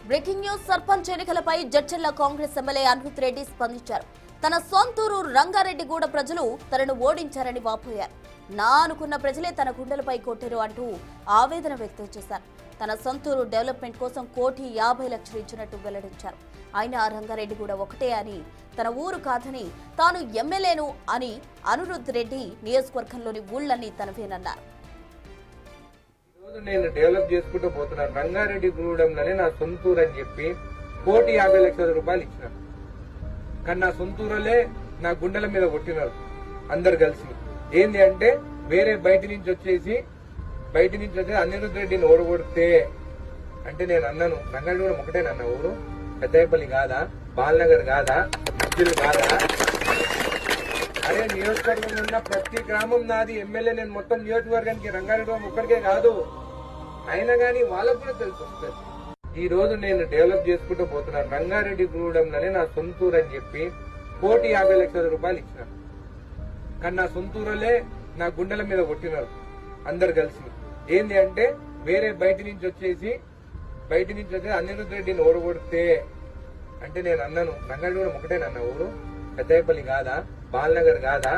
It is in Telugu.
Breaking news. సర్పంచ్ ఎన్నికలపై జడ్చర్ల కాంగ్రెస్ ఎమ్మెల్యే అనిరుద్ రెడ్డి స్పందించారు. తన సొంతూరు రంగారెడ్డిగూడ ప్రజలు తనను ఓడించారని వాపోయారు. నా అనుకున్న ప్రజలే తన గుండెలపై కొట్టారు అంటూ ఆవేదన వ్యక్తం చేశారు. తన సొంతూరు డెవలప్మెంట్ కోసం 1,50,00,000 ఇచ్చినట్టు వెల్లడించారు. ఆయన రంగారెడ్డిగూడ ఒకటే అని, తన ఊరు కాదని, తాను ఎమ్మెల్యేను అని అనిరుద్ రెడ్డి నియోజకవర్గంలోని ఊళ్ళన్నీ తనవేనన్నారు. నేను డెవలప్ చేసుకుంటూ పోతున్నాను. రంగారెడ్డిగూడెంలోనే నా సొంతూరు అని చెప్పి 1,50,00,000 ఇచ్చిన. కానీ నా సొంతూరులే నా గుండెల మీద కొట్టినారు అందరు కలిసి. ఏంది అంటే వేరే బయట నుంచి వచ్చేసి అనిరుద్ రెడ్డిని ఓడగొడితే అంటే నేను అన్నాను, రంగారెడ్డిగూడెం ఒకటేనన్న ఊరు, పెద్దపల్లి కాదా, బాలనగర్ కాదా, మధ్యలు కాదా? అరే నియోజకవర్గంలో ఉన్న ప్రతి గ్రామం నాది. ఎమ్మెల్యే నేను మొత్తం నియోజకవర్గానికి, రంగారెడ్డిగూడెం ఒక్కడికే కాదు. అయినా కానీ వాళ్ళకు కూడా తెలిసి వస్తుంది. ఈ రోజు నేను డెవలప్ చేసుకుంటూ పోతున్నాను. రంగారెడ్డిగూడెంలోనే నా సొంతూరు అని చెప్పి 1,50,00,000 ఇచ్చిన. కానీ నా సొంతూరులే నా గుండెల మీద కొట్టినారు అందరు కలిసి. ఏంది అంటే వేరే బయట నుంచి వచ్చేసి అనిరుద్ రెడ్డిని ఓడగొడితే అంటే నేను అన్నాను, రంగారెడ్డిగూడెం ఒకటేనన్న ఊరు, పెద్దపల్లి కాదా, బాలనగర్ కాదా,